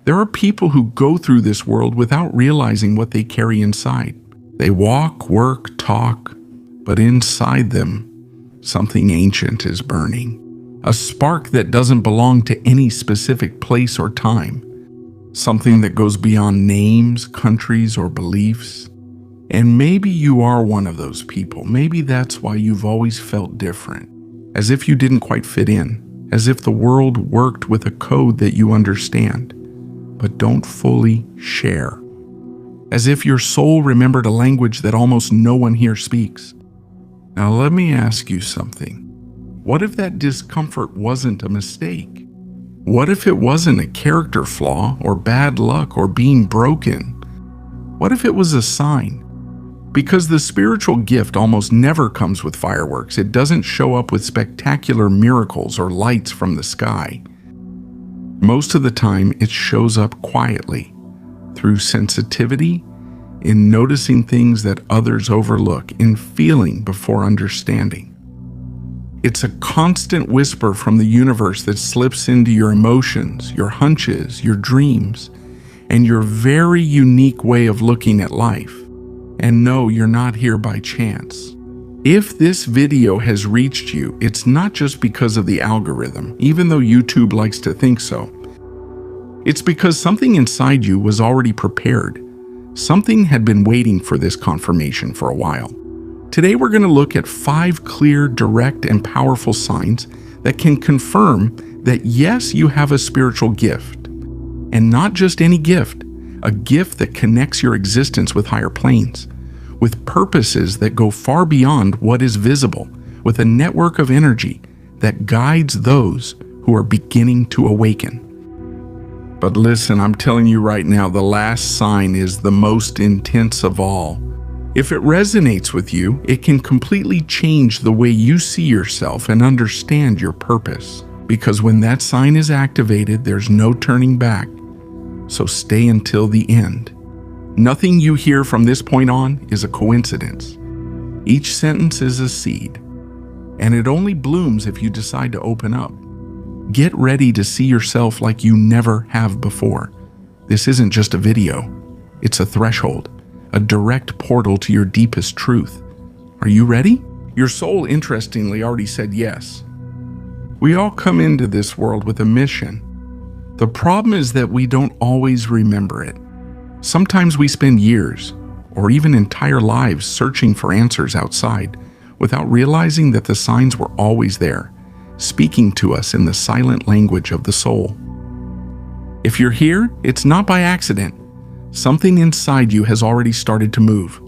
There are people who go through this world without realizing what they carry inside. They walk, work, talk, but inside them, something ancient is burning. A spark that doesn't belong to any specific place or time. Something that goes beyond names, countries, or beliefs. And maybe you are one of those people. Maybe that's why you've always felt different. As if you didn't quite fit in. As if the world worked with a code that you understand, but don't fully share. As if your soul remembered a language that almost no one here speaks. Now let me ask you something. What if that discomfort wasn't a mistake? What if it wasn't a character flaw or bad luck or being broken? What if it was a sign? Because the spiritual gift almost never comes with fireworks. It doesn't show up with spectacular miracles or lights from the sky. Most of the time, it shows up quietly, through sensitivity, in noticing things that others overlook, in feeling before understanding. It's a constant whisper from the universe that slips into your emotions, your hunches, your dreams, and your very unique way of looking at life. And no, you're not here by chance. If this video has reached you, it's not just because of the algorithm, even though YouTube likes to think so. It's because something inside you was already prepared. Something had been waiting for this confirmation for a while. Today we're going to look at 5 clear, direct, and powerful signs that can confirm that yes, you have a spiritual gift. And not just any gift, a gift that connects your existence with higher planes, with purposes that go far beyond what is visible, with a network of energy that guides those who are beginning to awaken. But listen, I'm telling you right now, the last sign is the most intense of all. If it resonates with you, it can completely change the way you see yourself and understand your purpose. Because when that sign is activated, there's no turning back. So stay until the end. Nothing you hear from this point on is a coincidence. Each sentence is a seed, and it only blooms if you decide to open up. Get ready to see yourself like you never have before. This isn't just a video. It's a threshold, a direct portal to your deepest truth. Are you ready? Your soul, interestingly, already said yes. We all come into this world with a mission. The problem is that we don't always remember it. Sometimes we spend years, or even entire lives, searching for answers outside, without realizing that the signs were always there, speaking to us in the silent language of the soul. If you're here, it's not by accident. Something inside you has already started to move.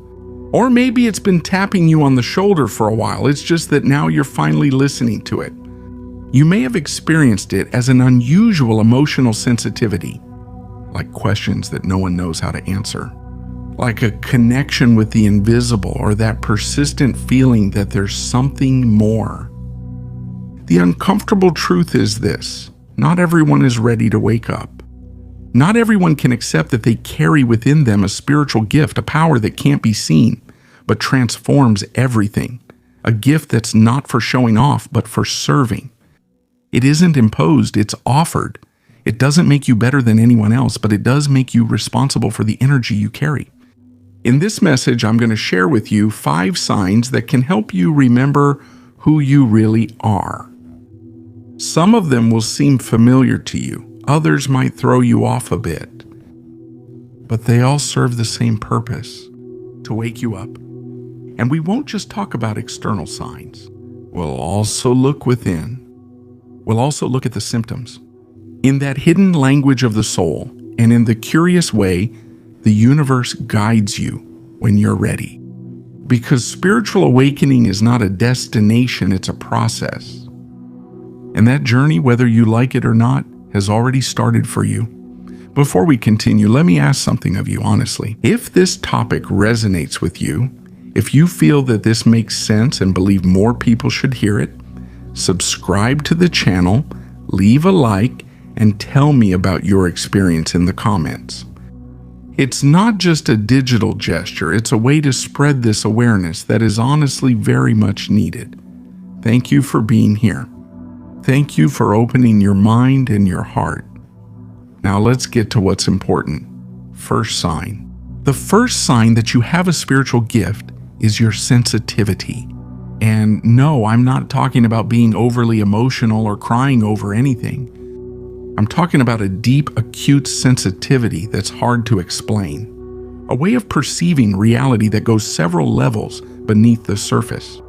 Or maybe it's been tapping you on the shoulder for a while. It's just that now you're finally listening to it. You may have experienced it as an unusual emotional sensitivity, like questions that no one knows how to answer, like a connection with the invisible, or that persistent feeling that there's something more. The uncomfortable truth is this: not everyone is ready to wake up. Not everyone can accept that they carry within them a spiritual gift, a power that can't be seen, but transforms everything. A gift that's not for showing off, but for serving. It isn't imposed, it's offered. It doesn't make you better than anyone else, but it does make you responsible for the energy you carry. In this message, I'm going to share with you 5 signs that can help you remember who you really are. Some of them will seem familiar to you. Others might throw you off a bit. But they all serve the same purpose: to wake you up. And we won't just talk about external signs. We'll also look within. We'll also look at the symptoms. In that hidden language of the soul, and in the curious way, the universe guides you when you're ready. Because spiritual awakening is not a destination, it's a process. And that journey, whether you like it or not, has already started for you. Before we continue, let me ask something of you honestly. If this topic resonates with you, if you feel that this makes sense and believe more people should hear it, subscribe to the channel, leave a like, and tell me about your experience in the comments. It's not just a digital gesture, it's a way to spread this awareness that is honestly very much needed. Thank you for being here. Thank you for opening your mind and your heart. Now let's get to what's important. First sign. The first sign that you have a spiritual gift is your sensitivity. And no, I'm not talking about being overly emotional or crying over anything. I'm talking about a deep, acute sensitivity that's hard to explain. A way of perceiving reality that goes several levels beneath the surface.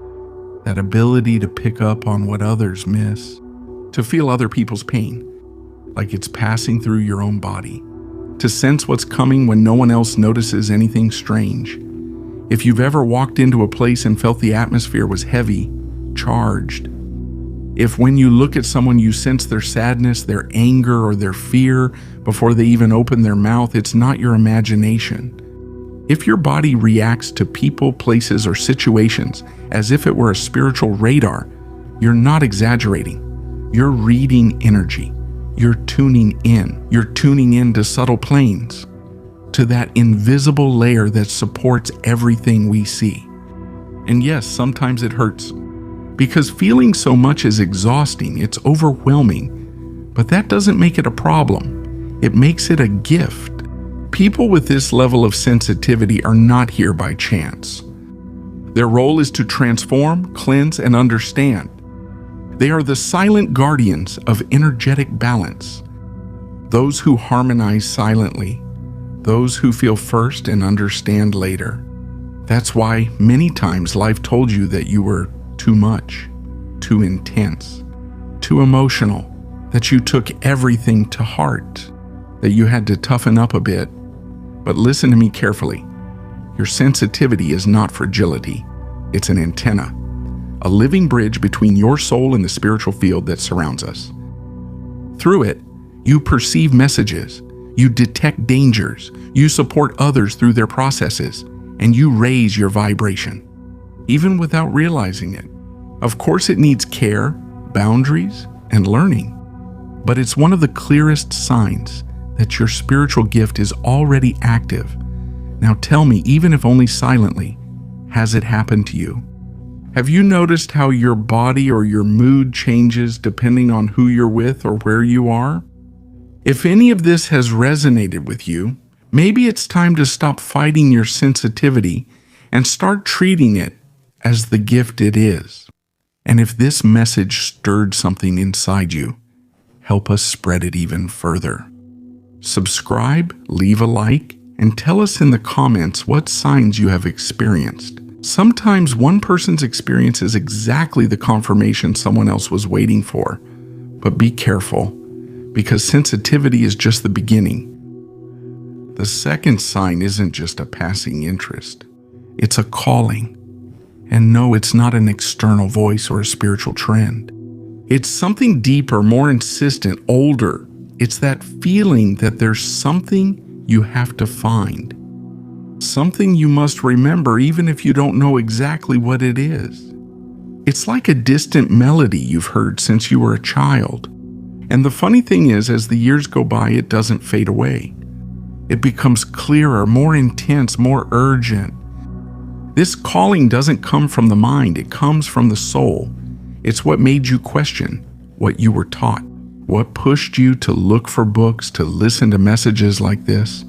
That ability to pick up on what others miss, to feel other people's pain, like it's passing through your own body, to sense what's coming when no one else notices anything strange. If you've ever walked into a place and felt the atmosphere was heavy, charged, if when you look at someone you sense their sadness, their anger, or their fear before they even open their mouth, it's not your imagination. If your body reacts to people, places, or situations as if it were a spiritual radar, you're not exaggerating. You're reading energy. You're tuning in. You're tuning in to subtle planes, to that invisible layer that supports everything we see. And yes, sometimes it hurts, because feeling so much is exhausting, it's overwhelming, but that doesn't make it a problem. It makes it a gift. People with this level of sensitivity are not here by chance. Their role is to transform, cleanse, and understand. They are the silent guardians of energetic balance. Those who harmonize silently. Those who feel first and understand later. That's why many times life told you that you were too much, too intense, too emotional, that you took everything to heart, that you had to toughen up a bit. But listen to me carefully. Your sensitivity is not fragility. It's an antenna, a living bridge between your soul and the spiritual field that surrounds us. Through it, you perceive messages, you detect dangers, you support others through their processes, and you raise your vibration, even without realizing it. Of course, it needs care, boundaries, and learning, but it's one of the clearest signs that your spiritual gift is already active. Now tell me, even if only silently, has it happened to you? Have you noticed how your body or your mood changes depending on who you're with or where you are? If any of this has resonated with you, maybe it's time to stop fighting your sensitivity and start treating it as the gift it is. And if this message stirred something inside you, help us spread it even further. Subscribe, leave a like, and tell us in the comments what signs you have experienced. Sometimes one person's experience is exactly the confirmation someone else was waiting for. But be careful, because sensitivity is just the beginning. The second sign isn't just a passing interest. It's a calling. And no, it's not an external voice or a spiritual trend. It's something deeper, more insistent, older. It's that feeling that there's something you have to find. Something you must remember even if you don't know exactly what it is. It's like a distant melody you've heard since you were a child. And the funny thing is, as the years go by, it doesn't fade away. It becomes clearer, more intense, more urgent. This calling doesn't come from the mind, it comes from the soul. It's what made you question what you were taught, what pushed you to look for books, to listen to messages like this,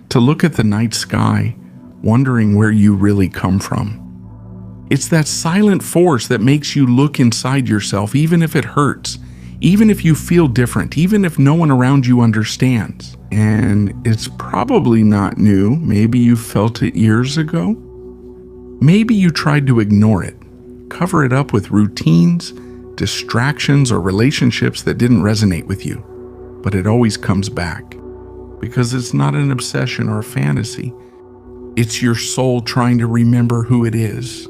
to look at the night sky, wondering where you really come from. It's that silent force that makes you look inside yourself, even if it hurts, even if you feel different, even if no one around you understands. And it's probably not new. Maybe you felt it years ago. Maybe you tried to ignore it, cover it up with routines, distractions, or relationships that didn't resonate with you. But it always comes back, because it's not an obsession or a fantasy. It's your soul trying to remember who it is.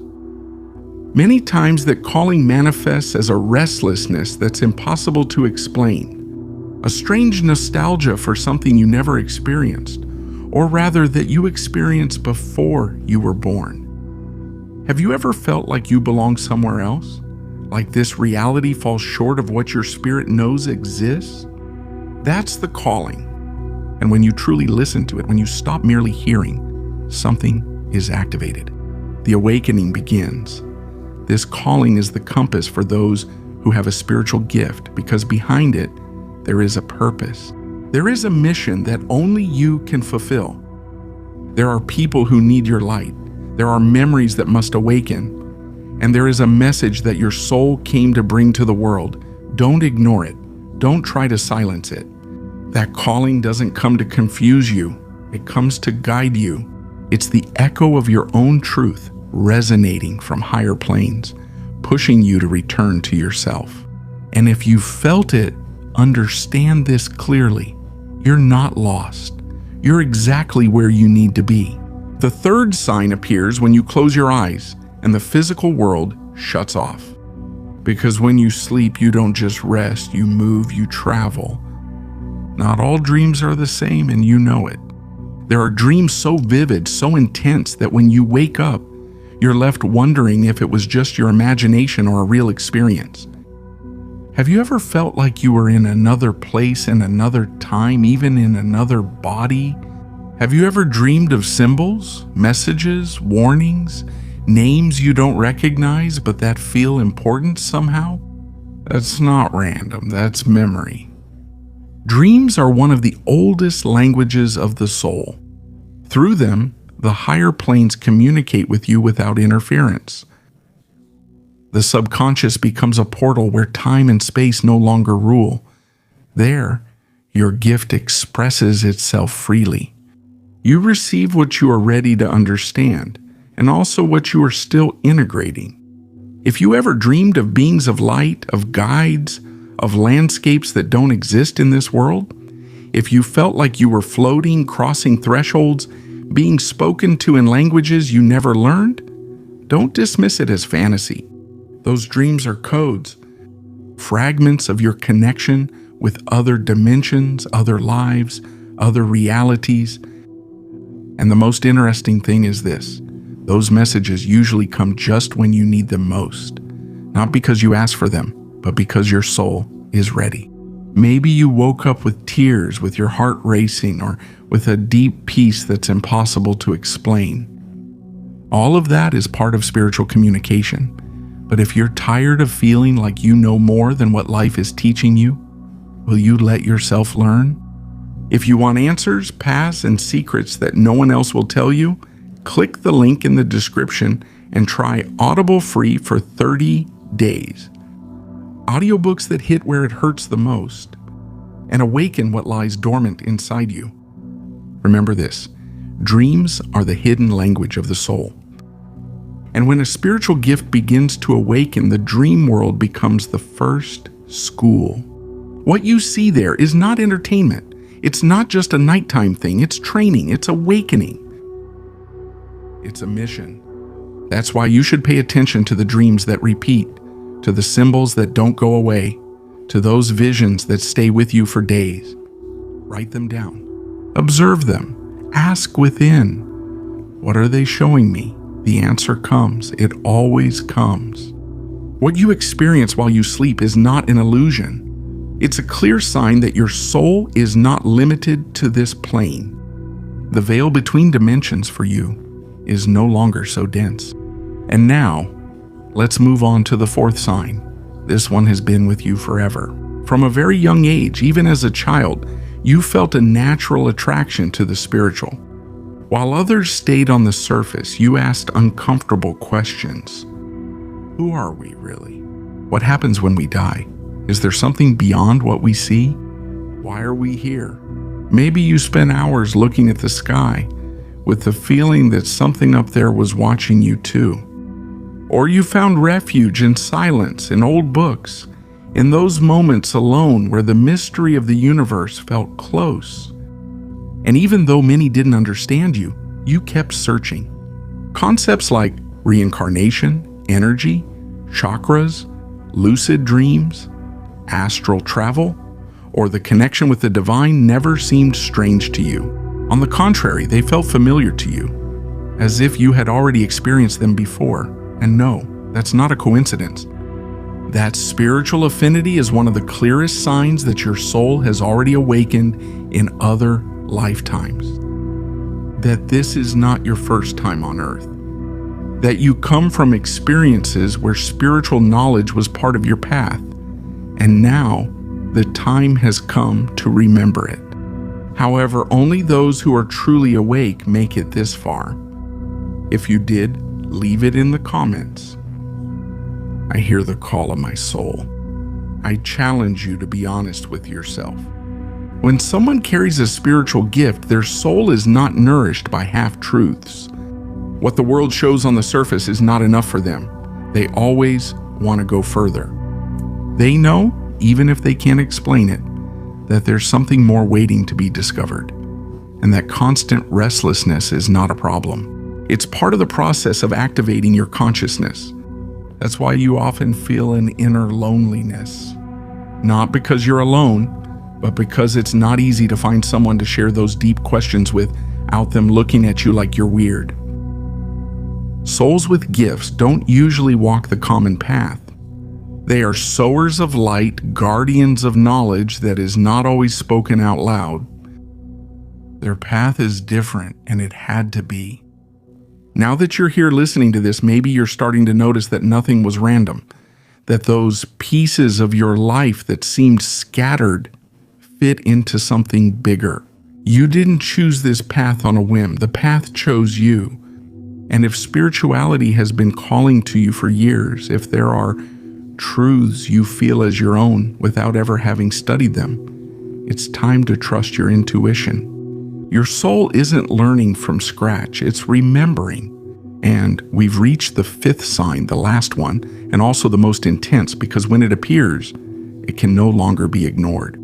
Many times that calling manifests as a restlessness that's impossible to explain, a strange nostalgia for something you never experienced, or rather that you experienced before you were born. Have you ever felt like you belong somewhere else? Like this reality falls short of what your spirit knows exists? That's the calling. And when you truly listen to it, when you stop merely hearing, something is activated. The awakening begins. This calling is the compass for those who have a spiritual gift, because behind it, there is a purpose. There is a mission that only you can fulfill. There are people who need your light. There are memories that must awaken. And there is a message that your soul came to bring to the world. Don't ignore it. Don't try to silence it. That calling doesn't come to confuse you. It comes to guide you. It's the echo of your own truth resonating from higher planes, pushing you to return to yourself. And if you felt it, understand this clearly. You're not lost. You're exactly where you need to be. The third sign appears when you close your eyes and the physical world shuts off. Because when you sleep, you don't just rest, you move, you travel. Not all dreams are the same, and you know it. There are dreams so vivid, so intense, that when you wake up, you're left wondering if it was just your imagination or a real experience. Have you ever felt like you were in another place, in another time, even in another body? Have you ever dreamed of symbols, messages, warnings, names you don't recognize but that feel important somehow? That's not random, that's memory. Dreams are one of the oldest languages of the soul. Through them, the higher planes communicate with you without interference. The subconscious becomes a portal where time and space no longer rule. There, your gift expresses itself freely. You receive what you are ready to understand, and also what you are still integrating. If you ever dreamed of beings of light, of guides, of landscapes that don't exist in this world, if you felt like you were floating, crossing thresholds, being spoken to in languages you never learned, don't dismiss it as fantasy. Those dreams are codes, fragments of your connection with other dimensions, other lives, other realities. And the most interesting thing is this: those messages usually come just when you need them most. Not because you asked for them, but because your soul is ready. Maybe you woke up with tears, with your heart racing, or with a deep peace that's impossible to explain. All of that is part of spiritual communication. But if you're tired of feeling like you know more than what life is teaching you, will you let yourself learn? If you want answers, paths, and secrets that no one else will tell you, click the link in the description and try Audible free for 30 days. Audiobooks that hit where it hurts the most and awaken what lies dormant inside you. Remember this: dreams are the hidden language of the soul. And when a spiritual gift begins to awaken, the dream world becomes the first school. What you see there is not entertainment. It's not just a nighttime thing. It's training. It's awakening. It's a mission. That's why you should pay attention to the dreams that repeat, to the symbols that don't go away, to those visions that stay with you for days. Write them down. Observe them. Ask within. What are they showing me? The answer comes. It always comes. What you experience while you sleep is not an illusion. It's a clear sign that your soul is not limited to this plane. The veil between dimensions for you is no longer so dense. And now, let's move on to the fourth sign. This one has been with you forever. From a very young age, even as a child, you felt a natural attraction to the spiritual. While others stayed on the surface, you asked uncomfortable questions. Who are we really? What happens when we die? Is there something beyond what we see? Why are we here? Maybe you spent hours looking at the sky with the feeling that something up there was watching you too. Or you found refuge in silence, in old books, in those moments alone where the mystery of the universe felt close. And even though many didn't understand you, you kept searching. Concepts like reincarnation, energy, chakras, lucid dreams, astral travel, or the connection with the divine never seemed strange to you. On the contrary, they felt familiar to you, as if you had already experienced them before. And no, that's not a coincidence. That spiritual affinity is one of the clearest signs that your soul has already awakened in other lifetimes. That this is not your first time on earth. That you come from experiences where spiritual knowledge was part of your path. And now, the time has come to remember it. However, only those who are truly awake make it this far. If you did, leave it in the comments. I hear the call of my soul. I challenge you to be honest with yourself. When someone carries a spiritual gift, their soul is not nourished by half-truths. What the world shows on the surface is not enough for them. They always want to go further. They know, even if they can't explain it, that there's something more waiting to be discovered, and that constant restlessness is not a problem. It's part of the process of activating your consciousness. That's why you often feel an inner loneliness. Not because you're alone, but because it's not easy to find someone to share those deep questions without them looking at you like you're weird. Souls with gifts don't usually walk the common path. They are sowers of light, guardians of knowledge that is not always spoken out loud. Their path is different, and it had to be. Now that you're here listening to this, maybe you're starting to notice that nothing was random, that those pieces of your life that seemed scattered fit into something bigger. You didn't choose this path on a whim. The path chose you. And if spirituality has been calling to you for years, if there are truths you feel as your own without ever having studied them, it's time to trust your intuition. Your soul isn't learning from scratch, it's remembering. And we've reached the fifth sign, the last one, and also the most intense, because when it appears, it can no longer be ignored.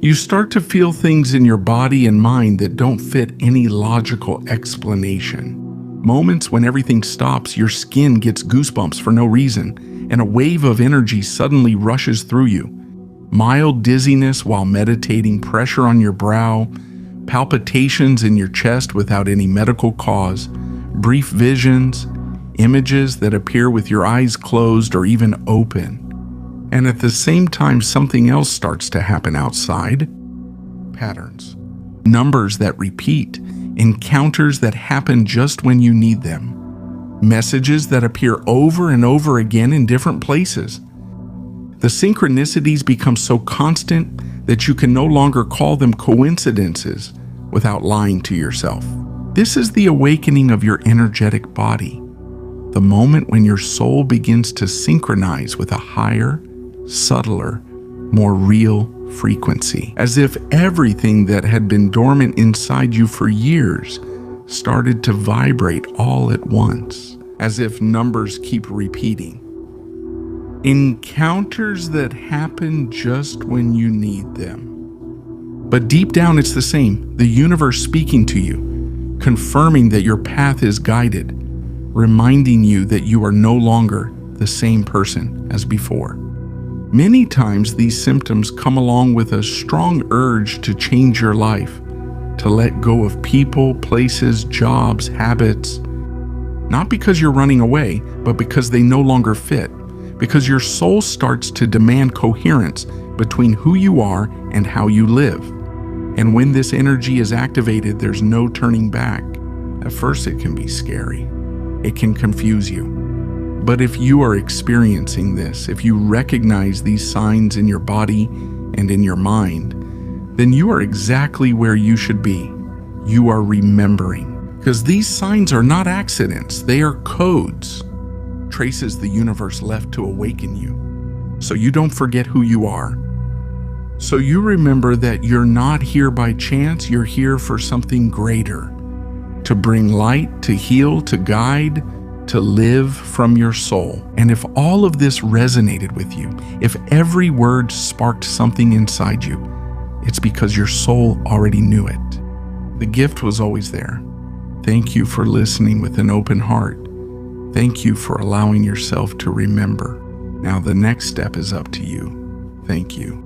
You start to feel things in your body and mind that don't fit any logical explanation. Moments when everything stops, your skin gets goosebumps for no reason, and a wave of energy suddenly rushes through you. Mild dizziness while meditating, pressure on your brow, palpitations in your chest without any medical cause, brief visions, images that appear with your eyes closed or even open. And at the same time, something else starts to happen outside. Patterns. Numbers that repeat. Encounters that happen just when you need them. Messages that appear over and over again in different places. The synchronicities become so constant that you can no longer call them coincidences without lying to yourself. This is the awakening of your energetic body, the moment when your soul begins to synchronize with a higher, subtler, more real frequency, as if everything that had been dormant inside you for years started to vibrate all at once, as if numbers keep repeating. Encounters that happen just when you need them. But deep down it's the same, the universe speaking to you, confirming that your path is guided, reminding you that you are no longer the same person as before. Many times these symptoms come along with a strong urge to change your life, to let go of people, places, jobs, habits, not because you're running away, but because they no longer fit, because your soul starts to demand coherence between who you are and how you live. And when this energy is activated, there's no turning back. At first it can be scary. It can confuse you. But if you are experiencing this, if you recognize these signs in your body and in your mind, then you are exactly where you should be. You are remembering. Because these signs are not accidents, they are codes, traces the universe left to awaken you. So you don't forget who you are. So you remember that you're not here by chance, you're here for something greater. To bring light, to heal, to guide, to live from your soul. And if all of this resonated with you, if every word sparked something inside you, it's because your soul already knew it. The gift was always there. Thank you for listening with an open heart. Thank you for allowing yourself to remember. Now the next step is up to you. Thank you.